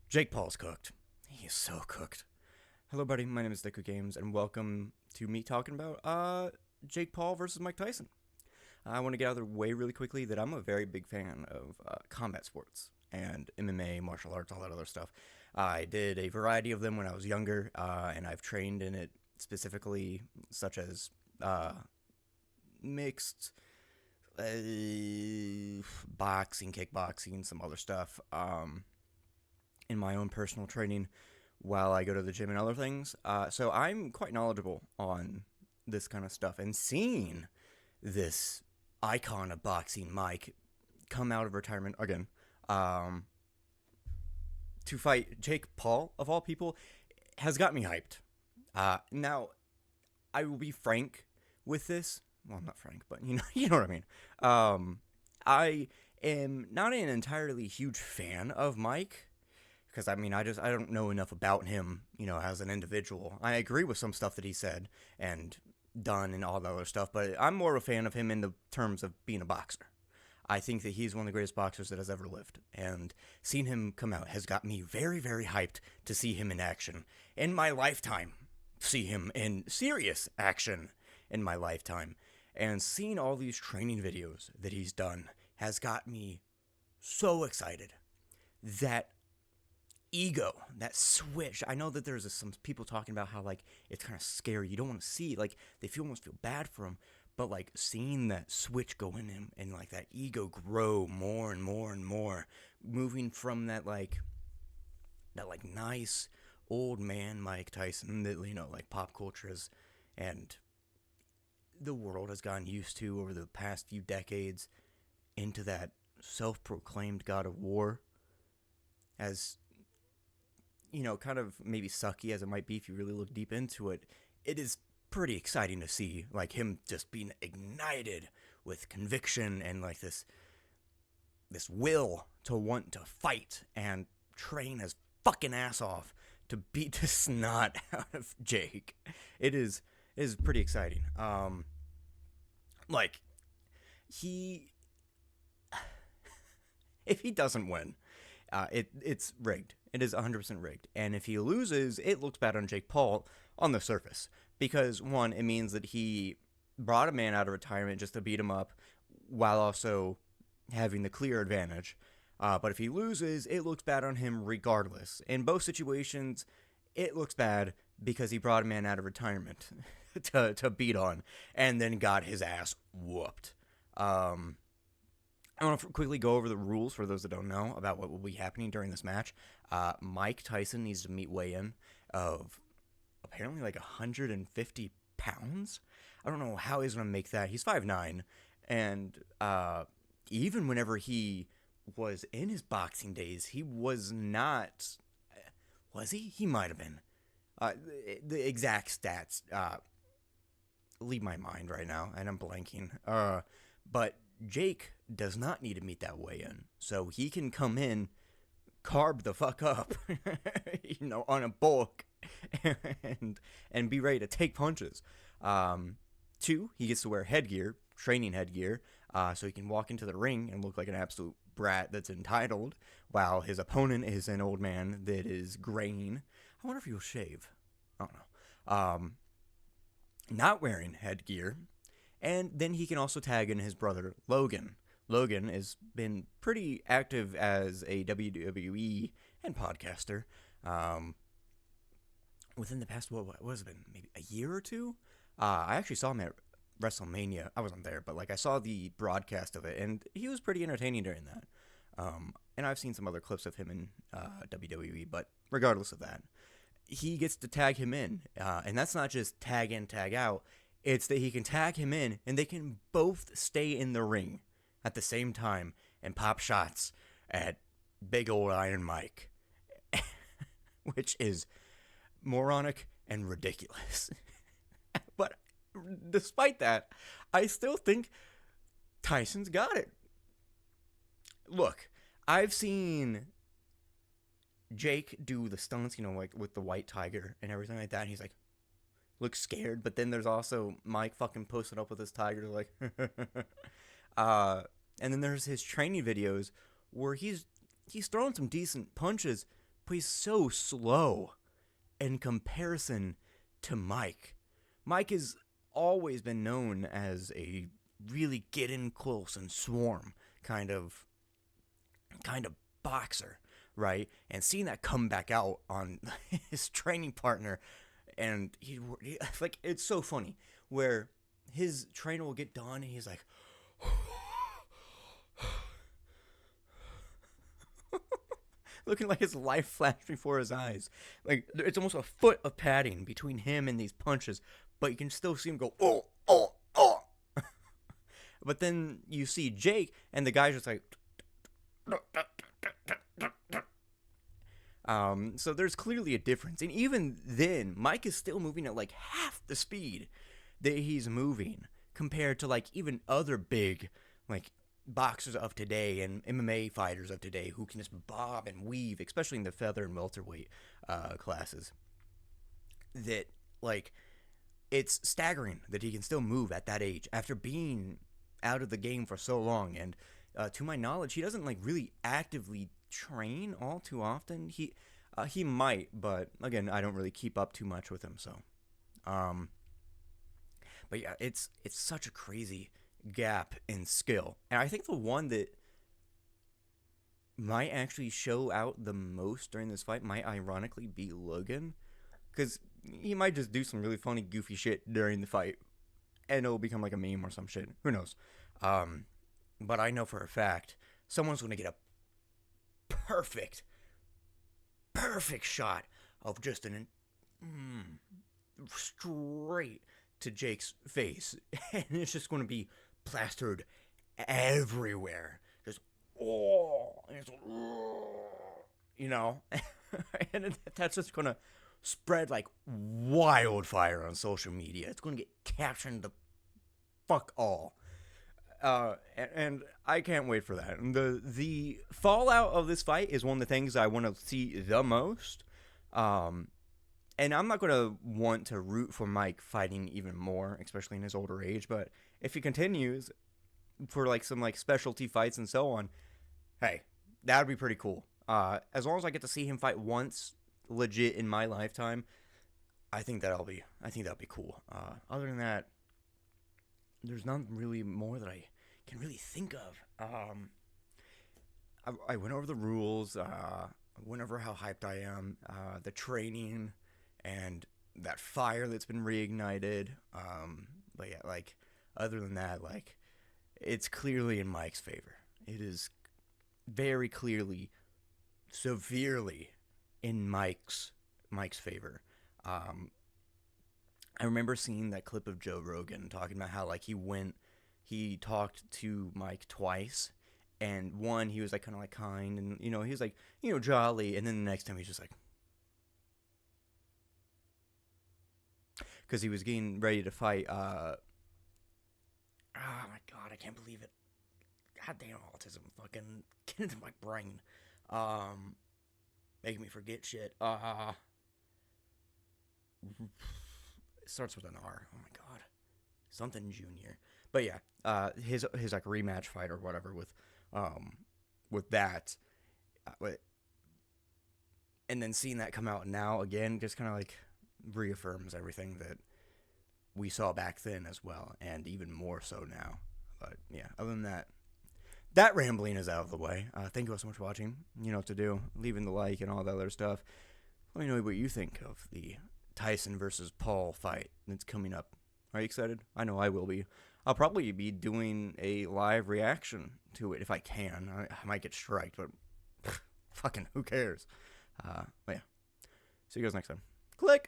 Jake Paul's cooked. He is so cooked. Hello, buddy. My name is Deku Games, and welcome to me talking about Jake Paul versus Mike Tyson. I want to get out of the way really quickly that I'm a very big fan of combat sports and MMA, martial arts, all that other stuff. I did a variety of them when I was younger, and I've trained in it specifically, such as mixed boxing, kickboxing, some other stuff. In my own personal training while I go to the gym and other things. So I'm quite knowledgeable on this kind of stuff. And seeing this icon of boxing, Mike, come out of retirement again to fight Jake Paul, of all people, has got me hyped. Now, I will be frank with this. Well, I'm not frank, but you know what I mean. I am not an entirely huge fan of Mike because I don't know enough about him, as an individual. I agree with some stuff that he said and done and all that other stuff, but I'm more of a fan of him in the terms of being a boxer. I think that he's one of the greatest boxers that has ever lived, and seeing him come out has got me very, very hyped to see him in action in my lifetime. See him in serious action in my lifetime. And seeing all these training videos that he's done has got me so excited. That ego, that switch. I know that there's some people talking about how it's kind of scary. You don't want to see, they almost feel bad for him, but seeing that switch go in him and that ego grow more and more and more, moving from that nice old man Mike Tyson that pop culture is and the world has gotten used to over the past few decades, into that self-proclaimed god of war. As kind of maybe sucky as it might be if you really look deep into it, it is pretty exciting to see him just being ignited with conviction and this will to want to fight and train his fucking ass off to beat the snot out of Jake. It is pretty exciting. He if he doesn't win, it's rigged. It is 100% rigged. And if he loses, it looks bad on Jake Paul on the surface. Because, one, it means that he brought a man out of retirement just to beat him up while also having the clear advantage. But if he loses, it looks bad on him regardless. In both situations, it looks bad because he brought a man out of retirement to beat on and then got his ass whooped. I want to quickly go over the rules for those that don't know about what will be happening during this match. Mike Tyson needs to meet weigh-in of apparently 150 pounds. I don't know how he's going to make that. He's 5'9", and even whenever he was in his boxing days, he was not... Was he? He might have been. The exact stats leave my mind right now, and I'm blanking. But Jake does not need to meet that weigh-in, so he can come in, carb the fuck up, on a bulk, and be ready to take punches. Two, he gets to wear headgear, training headgear, so he can walk into the ring and look like an absolute brat that's entitled, while his opponent is an old man that is graying. I wonder if he'll shave. I don't know. Not wearing headgear. And then he can also tag in his brother, Logan. Logan has been pretty active as a WWE and podcaster within the past, what has it been, maybe a year or two? I actually saw him at WrestleMania. I wasn't there, but I saw the broadcast of it, and he was pretty entertaining during that. And I've seen some other clips of him in WWE, but regardless of that, he gets to tag him in. And that's not just tag in, tag out. It's that he can tag him in, and they can both stay in the ring at the same time and pop shots at big old Iron Mike, which is moronic and ridiculous. But despite that, I still think Tyson's got it. Look, I've seen Jake do the stunts, with the white tiger and everything like that, and he's looks scared, but then there's also Mike fucking posted up with his tiger, and then there's his training videos where he's throwing some decent punches, but he's so slow in comparison to Mike. Mike has always been known as a really get in close and swarm kind of boxer, right? And seeing that come back out on his training partner, and he like, it's so funny where his trainer will get done and he's like, looking like his life flashed before his eyes. Like, it's almost a foot of padding between him and these punches, but you can still see him go, oh, oh, oh. But then you see Jake, and the guy's just like, so there's clearly a difference. And even then, Mike is still moving at like half the speed that he's moving compared to like even other big, like, boxers of today and MMA fighters of today who can just bob and weave, especially in the feather and welterweight classes. That, like, it's staggering that he can still move at that age after being out of the game for so long. And to my knowledge, he doesn't like really actively train all too often. He might, but again, I don't really keep up too much with him. So, but yeah, it's such a crazy gap in skill. And I think the one that might actually show out the most during this fight might ironically be Logan, because he might just do some really funny, goofy shit during the fight, and it'll become like a meme or some shit. Who knows? But I know for a fact someone's going to get a perfect shot of just an straight to Jake's face, and it's just going to be plastered everywhere. Just, and it's, and that's just going to spread like wildfire on social media. It's going to get captioned the fuck all. And I can't wait for that. And the fallout of this fight is one of the things I want to see the most. And I'm not going to want to root for Mike fighting even more, especially in his older age. But if he continues for like some like specialty fights and so on, hey, that would be pretty cool. As long as I get to see him fight once legit in my lifetime, I think that'll be cool. Other than that, there's not really more that I can really think of. I went over the rules. I went over how hyped I am, the training, and that fire that's been reignited. But yeah, like, other than that, like, it's clearly in Mike's favor. It is very clearly, severely in Mike's favor. I remember seeing that clip of Joe Rogan talking about how, like, he talked to Mike twice, and one, he was like kind of like kind, and he was like jolly, and then the next time he's just like, because he was getting ready to fight. Oh my god, I can't believe it. Goddamn autism, fucking get into my brain, making me forget shit. It starts with an R. Oh my god, something Junior. But yeah, his like rematch fight or whatever with that, and then seeing that come out now again just kind of like reaffirms everything that we saw back then as well, and even more so now. But yeah, other than that, that rambling is out of the way. Thank you all so much for watching. You know what to do, leaving the like and all that other stuff. Let me know what you think of the Tyson versus Paul fight that's coming up. Are you excited? I know I will be. I'll probably be doing a live reaction to it if I can. I might get striked, but fucking who cares? But yeah. See you guys next time. Click!